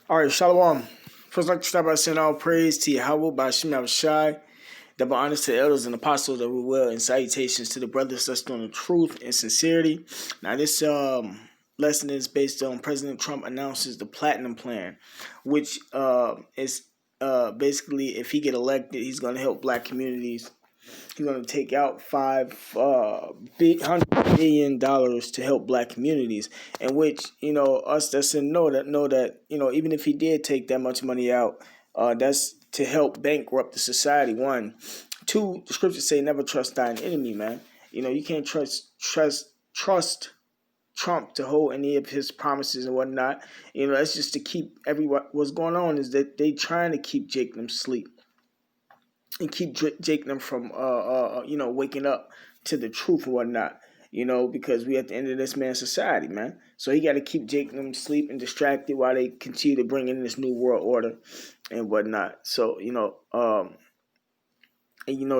All right, Shalom. First, I'd like to start by saying all praise to Yahweh by Shem Shai, double honors to the elders and apostles of the will, and salutations to the brothers that's doing the truth and sincerity. Now, this lesson is based on President Trump announces the Platinum Plan, which is basically if he get elected, he's going to help black communities. He's going to take out $500 billion to help black communities, in which us that's in know that even if he did take that much money out, that's to help bankrupt the society. One, two, the scriptures say never trust thine enemy, man. You can't trust Trump to hold any of his promises and whatnot. That's just to keep everyone. What's going on is that they trying to keep Jacob asleep and keep Jake from waking up to the truth and whatnot. Because we at the end of this man's society, man. So he got to keep Jake asleep and distracted while they continue to bring in this new world order and whatnot. So the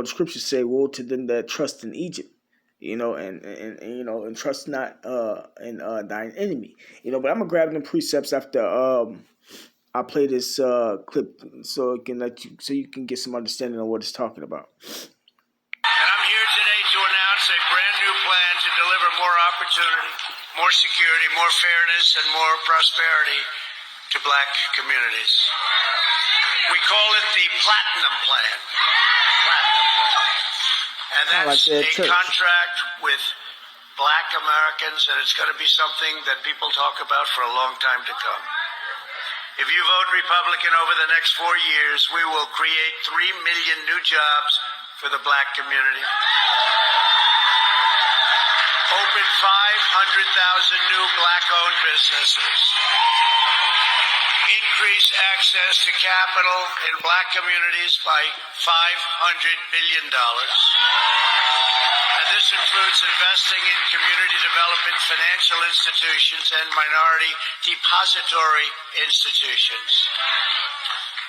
scriptures say, "Woe to them that trust in Egypt." And trust not in thine enemy. But I'm gonna grab them precepts after I'll play this clip so you can get some understanding of what it's talking about. And I'm here today to announce a brand new plan to deliver more opportunity, more security, more fairness, and more prosperity to black communities. We call it the Platinum Plan. And that's a contract with black Americans, and it's going to be something that people talk about for a long time to come. If you vote Republican over the next 4 years, we will create 3 million new jobs for the black community. Open 500,000 new black-owned businesses. Increase access to capital in black communities by $500 billion. And this includes investing in community development, financial institutions, and minority depository institutions.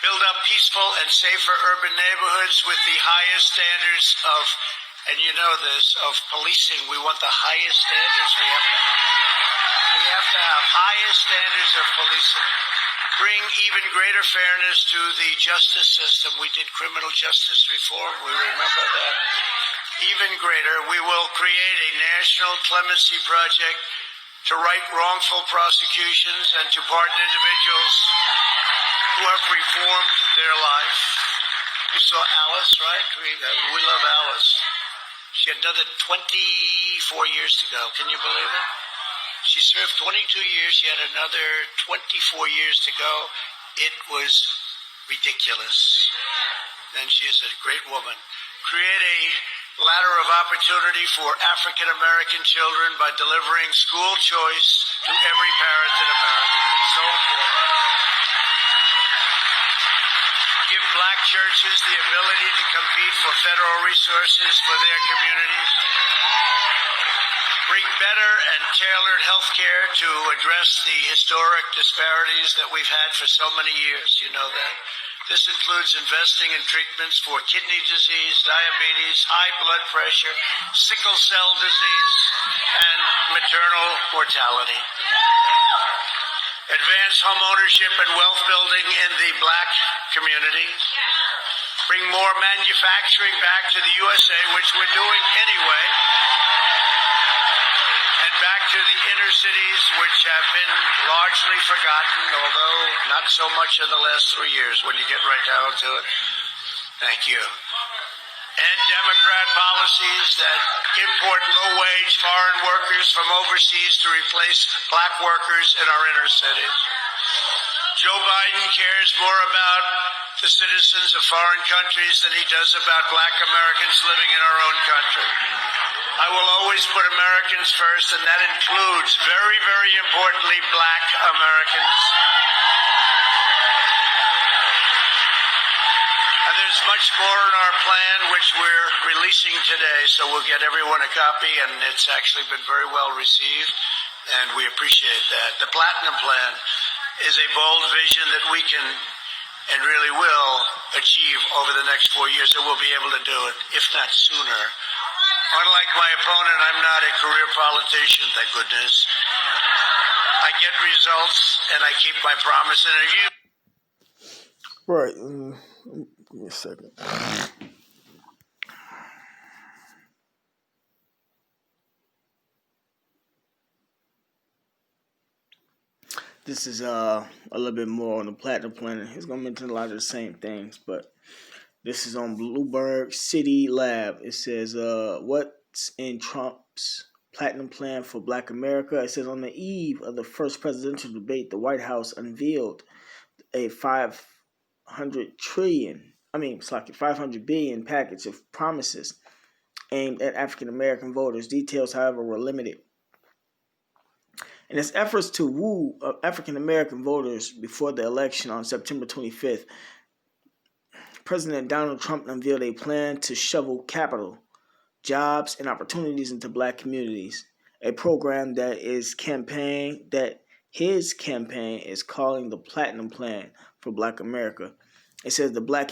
Build up peaceful and safer urban neighborhoods with the highest standards of, and you know this, of policing. We want the highest standards. We have to have highest standards of policing. Bring even greater fairness to the justice system. We did criminal justice reform. We remember that. Even greater, we will create a national clemency project to right wrongful prosecutions and to pardon individuals who have reformed their life. You saw Alice, right? We love Alice. She had another 24 years to go. Can you believe it? She served 22 years. She had another 24 years to go. It was ridiculous. And she is a great woman. Create a ladder of opportunity for African American children by delivering school choice to every parent in America. So important. Give black churches the ability to compete for federal resources for their communities. Bring better and tailored health care to address the historic disparities that we've had for so many years. You know that. This includes investing in treatments for kidney disease, diabetes, high blood pressure, sickle cell disease, and maternal mortality. Advance home ownership and wealth building in the black community. Bring more manufacturing back to the USA, which we're doing anyway. And back to the inner cities, which have been largely forgotten, although not so much in the last 3 years when you get right down to it. Thank you. And Democrat policies that import low-wage foreign workers from overseas to replace black workers in our inner cities. Joe Biden cares more about the citizens of foreign countries than he does about black Americans living in our own country. I will always put Americans first, and that includes, very, very importantly, black Americans. And there's much more in our plan, which we're releasing today, so we'll get everyone a copy, and it's actually been very well received, and we appreciate that. The Platinum Plan is a bold vision that we can and really will achieve over the next 4 years, and we'll be able to do it, if not sooner. Unlike my opponent, I'm not a career politician, thank goodness. I get results, and I keep my promise. And if you Right. Give me a second. This is a little bit more on the platinum planet. It's gonna mention a lot of the same things, but this is on Bloomberg City Lab. It says what's in Trump's platinum plan for Black America. It says on the eve of the first presidential debate, the White House unveiled a 500 billion package of promises aimed at African American voters. Details, however, were limited. In its efforts to woo African American voters before the election on September 25th, President Donald Trump unveiled a plan to shovel capital, jobs, and opportunities into Black communities, a program that his campaign is calling the Platinum Plan for Black America. It says for Black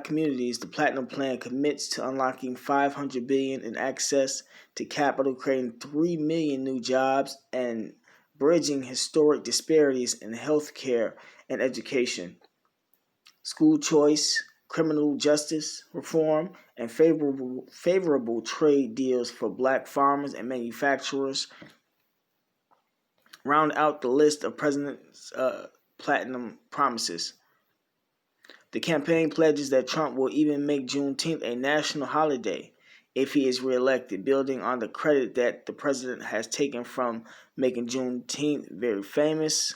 communities, the Platinum Plan commits to unlocking $500 billion in access to capital, creating 3 million new jobs, and bridging historic disparities in healthcare and education, school choice, criminal justice reform, and favorable trade deals for Black farmers and manufacturers round out the list of President's platinum promises. The campaign pledges that Trump will even make Juneteenth a national holiday if he is reelected, building on the credit that the president has taken from making Juneteenth very famous.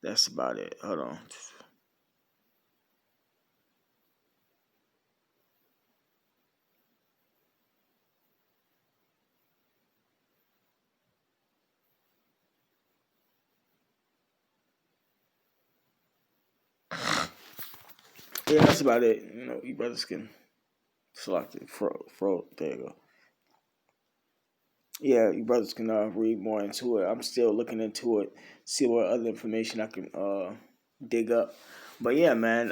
That's about it. Hold on. Yeah, that's about it. You brothers can select it. There you go. Yeah, you brothers can read more into it. I'm still looking into it, see what other information I can dig up. But yeah, man,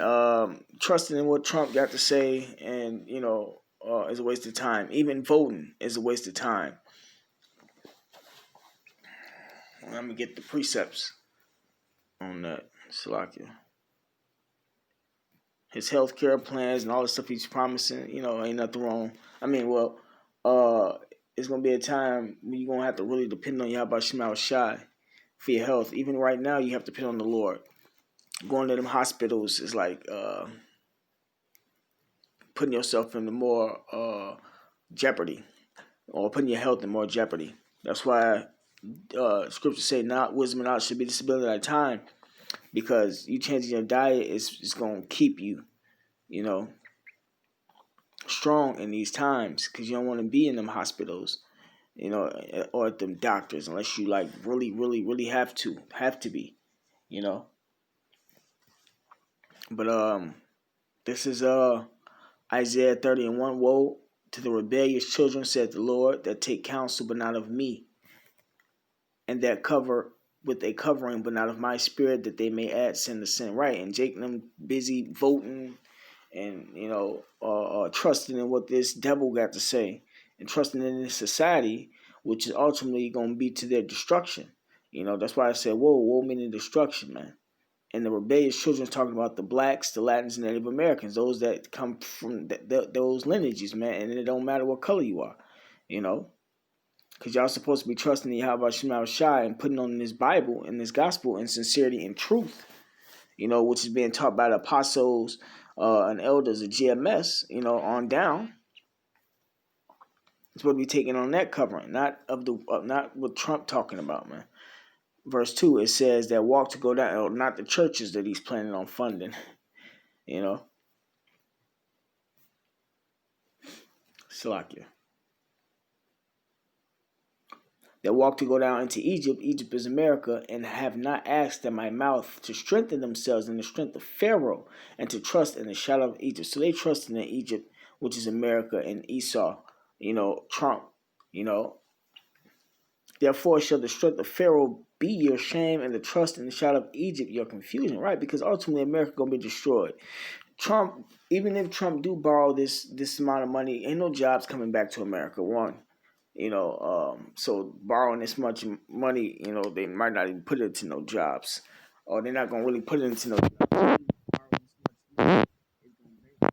trusting in what Trump got to say, and is a waste of time. Even voting is a waste of time. Let me get the precepts on that, Salakia. His healthcare plans and all the stuff he's promising, ain't nothing wrong. I mean, it's gonna be a time when you're gonna have to really depend on Yahweh Shema Shai for your health. Even right now, you have to depend on the Lord. Going to them hospitals is like putting yourself in more jeopardy, or putting your health in more jeopardy. That's why scriptures say not wisdom and knowledge should be disability at a time, because you changing your diet is going to keep you, strong in these times, because you don't want to be in them hospitals, or at them doctors, unless you like really, really, really have to be, But this is Isaiah 30:1. Woe to the rebellious children, said the Lord, that take counsel but not of me, and that cover with a covering but not of my spirit, that they may add sin to sin. Right, and Jake and them busy voting and trusting in what this devil got to say, and trusting in this society, which is ultimately going to be to their destruction. That's why I said woe meaning destruction, man. And the rebellious children is talking about the blacks, the Latins, and Native Americans, those that come from those lineages, man. And it don't matter what color you are, because y'all supposed to be trusting the Yahweh Shema Shai and putting on this Bible and this gospel in sincerity and truth, which is being taught by the apostles and elders of GMS, on down. It's supposed to be taking on that covering, not what Trump talking about, man. Verse 2, it says that walk to go down, not the churches that he's planning on funding, Salakia. That walk to go down into Egypt. Egypt is America, and have not asked at my mouth to strengthen themselves in the strength of Pharaoh, and to trust in the shadow of Egypt. So they trusted in Egypt, which is America, and Esau, Trump, Therefore shall the strength of Pharaoh be your shame, and the trust in the shadow of Egypt your confusion, right? Because ultimately America gonna be destroyed. Trump, even if Trump do borrow this amount of money, ain't no jobs coming back to America. One, So borrowing this much money, they might not even put it into no jobs, or they're not gonna really put it into no jobs. Borrowing this much money is gonna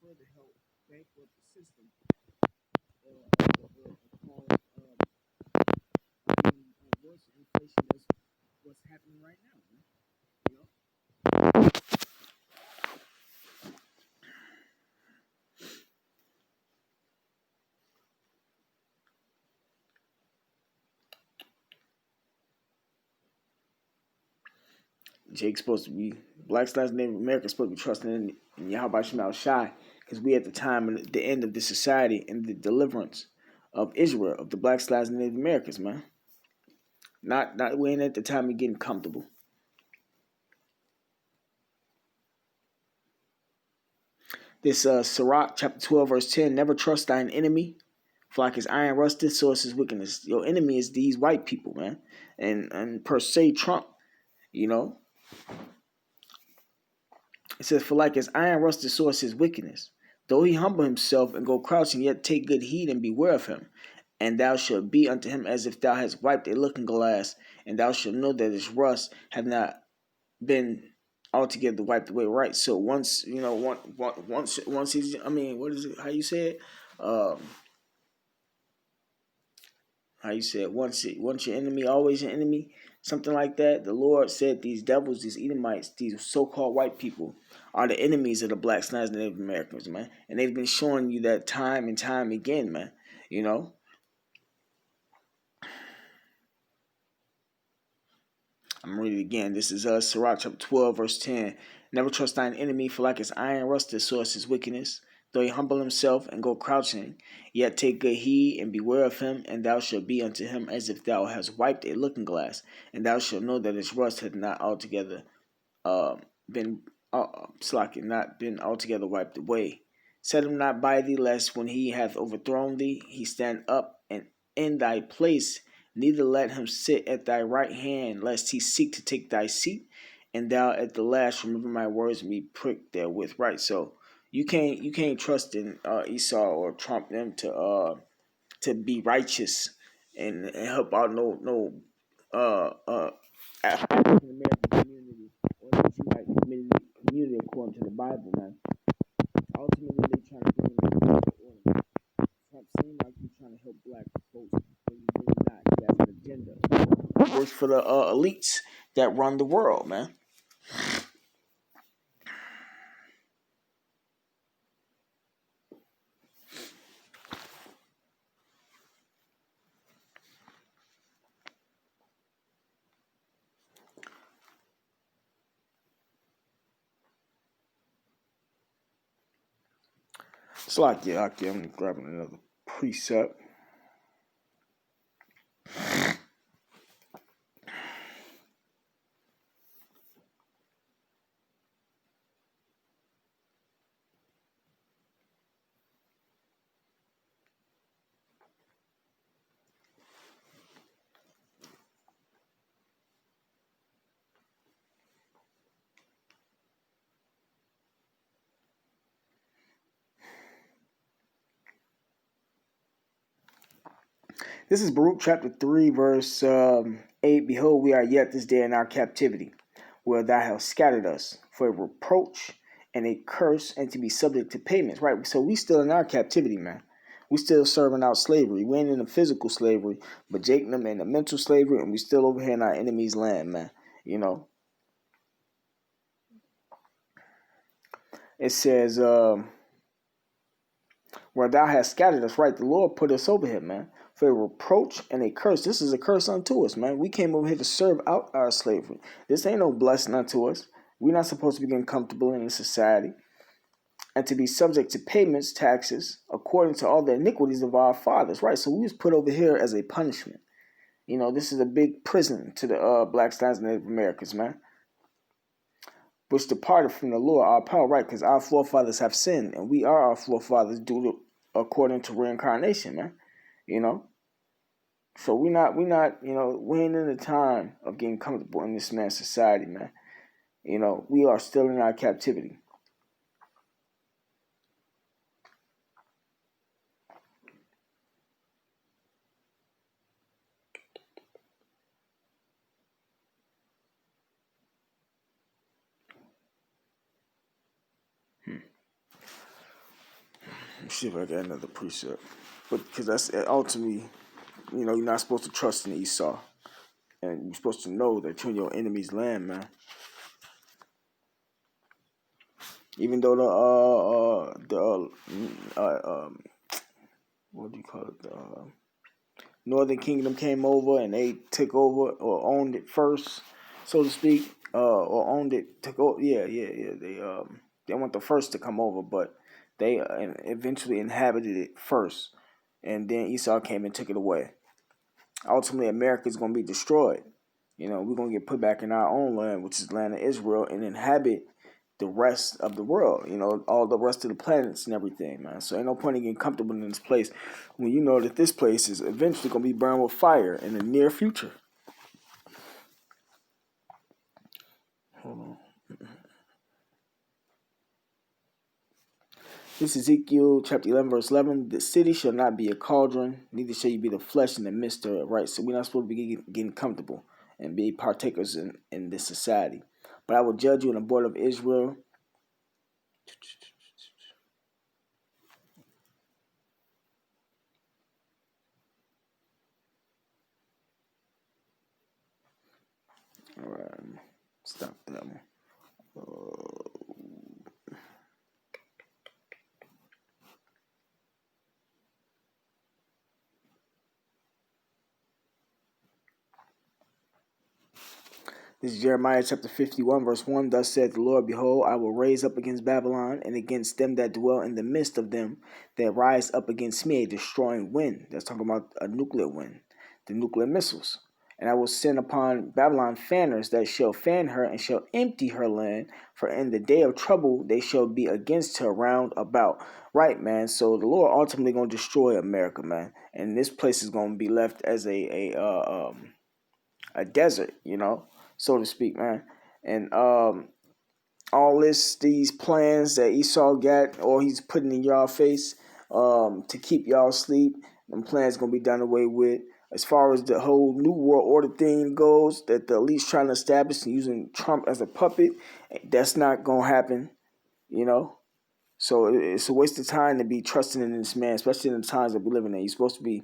further help bankrupt the system, cause worse inflation. That's what's happening right now, man. You know. Jake's supposed to be Black Lives Native America supposed to be trusting in Yahweh Shemal Shai, because we at the time and the end of the society and the deliverance of Israel, of the Black Lives Native Americans, man. Not we ain't at the time of getting comfortable. This Sirach chapter 12 verse 10, never trust thine enemy, for like his iron rusted, so is his wickedness. Your enemy is these white people, man. And per se Trump, you know. It says, for like his iron rusted, so is his wickedness. Though he humble himself and go crouching, yet take good heed and beware of him. And thou shalt be unto him as if thou hast wiped a looking glass, and thou shalt know that his rust have not been altogether wiped away. Right. So once once he's, what is it? How you say it? How you say it? Once your enemy, always your enemy. Something like that. The Lord said these devils, these Edomites, these so-called white people are the enemies of the blacks, not Native Americans, man. And they've been showing you that time and time again, man. You know. I'm reading it again. This is Sirach chapter 12, verse 10. Never trust thine enemy, for like his iron rusted, so is his wickedness. Though he humble himself and go crouching, yet take good heed and beware of him, and thou shalt be unto him as if thou hast wiped a looking glass, and thou shalt know that his rust hath not altogether been not been altogether wiped away. Set him not by thee, lest when he hath overthrown thee, he stand up and in thy place. Neither let him sit at thy right hand, lest he seek to take thy seat, and thou at the last remember my words and be pricked therewith. Right. So you can't trust in Esau or Trump them to be righteous and help out no African American community or the Jewish community according to the Bible, man. Ultimately, they trying to bring in order. Trump seems like he's trying to help black folks, but he's really not. He has an agenda. He works for the elites that run the world, man. It's like, yeah, okay, I'm grabbing another precept. This is Baruch chapter 3, verse 8. Behold, we are yet this day in our captivity, where thou hast scattered us for a reproach and a curse, and to be subject to payments. Right. So we still in our captivity, man. We still serving out slavery. We ain't in the physical slavery, but Jake and them in the mental slavery, and we still over here in our enemy's land, man. You know. It says, where thou hast scattered us, right? The Lord put us over here, man, for a reproach and a curse. This is a curse unto us, man. We came over here to serve out our slavery. This ain't no blessing unto us. We're not supposed to be getting comfortable in society and to be subject to payments, taxes, according to all the iniquities of our fathers, right? So we was put over here as a punishment. You know, this is a big prison to the Black Stars and Native Americans, man, which departed from the Lord, our power, right? Because our forefathers have sinned, and we are our forefathers due to according to reincarnation, man. You know, so we not, we ain't in the time of getting comfortable in this man's society, man. You know, we are still in our captivity. see if I got another precept. But because that's ultimately, you're not supposed to trust in Esau. And you're supposed to know that you're in your enemy's land, man. Even though what do you call it? The Northern Kingdom came over and they took over or owned it first, so to speak, or owned it, took over. Yeah. They weren't the first to come over, but they eventually inhabited it first, and then Esau came and took it away. Ultimately, America is going to be destroyed. We're going to get put back in our own land, which is the land of Israel, and inhabit the rest of the world, all the rest of the planets and everything, man. So ain't no point in getting comfortable in this place when you know that this place is eventually going to be burned with fire in the near future. Hold on. This is Ezekiel chapter 11, verse 11. The city shall not be a cauldron, neither shall you be the flesh in the midst of it, right? So we're not supposed to be getting comfortable and be partakers in this society. But I will judge you in the border of Israel. All right, stop that one. This is Jeremiah chapter 51, verse 1. Thus saith the Lord, behold, I will raise up against Babylon and against them that dwell in the midst of them that rise up against me a destroying wind. That's talking about a nuclear wind, the nuclear missiles. And I will send upon Babylon fanners that shall fan her and shall empty her land, for in the day of trouble they shall be against her round about. Right, man. So the Lord ultimately going to destroy America, man. And this place is going to be left as a desert, so to speak, man. And all these plans that Esau got, or he's putting in y'all face to keep y'all asleep, them plans going to be done away with. As far as the whole New World Order thing goes, that the elite's trying to establish and using Trump as a puppet, that's not going to happen, So it's a waste of time to be trusting in this man, especially in the times that we're living in. You're supposed to be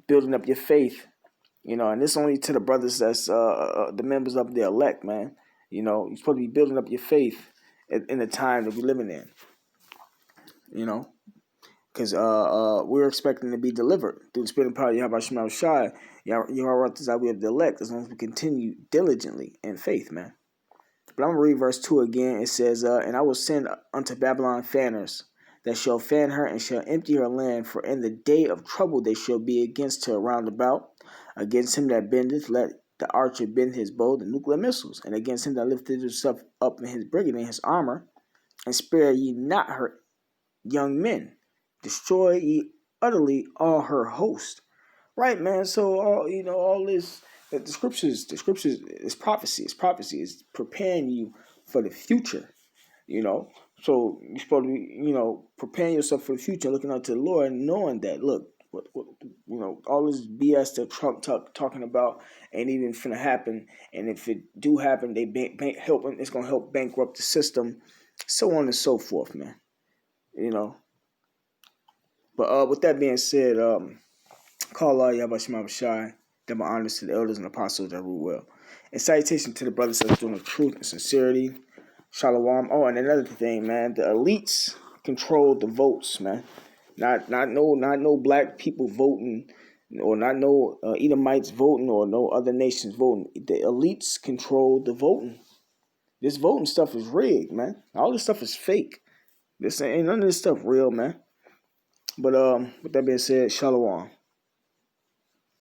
building up your faith, and this only to the brothers that's the members of the elect, man. You're supposed to be building up your faith in the time that we're living in, because we're expecting to be delivered through the Spirit and power of Yahweh Shema Shai. Yahweh we have the elect as long as we continue diligently in faith, man. But I'm going to read verse 2 again. It says, and I will send unto Babylon fanners that shall fan her and shall empty her land, for in the day of trouble they shall be against her round about. Against him that bendeth, let the archer bend his bow, the nuclear missiles, and against him that lifteth himself up in his brigand and his armor, and spare ye not her young men. Destroy ye utterly all her host. Right, man. So all this, the scriptures is prophecy. It's prophecy. It's preparing you for the future. So you're supposed to be, preparing yourself for the future, looking out to the Lord, and knowing that, look, what all this BS that Trump talking about ain't even finna happen. And if it do happen, it's gonna help bankrupt the system, so on and so forth, man. But with that being said, call Allah Yahweh Shema Shai, double honors to the elders and apostles that rule well. And salutation to the brothers that's doing the truth and sincerity. Shalom. Oh, and another thing, man, the elites control the votes, man. Not no black people voting, or not no Edomites voting, or no other nations voting. The elites control the voting. This voting stuff is rigged, man. All this stuff is fake. This ain't none of this stuff real, man. But with that being said, shalom.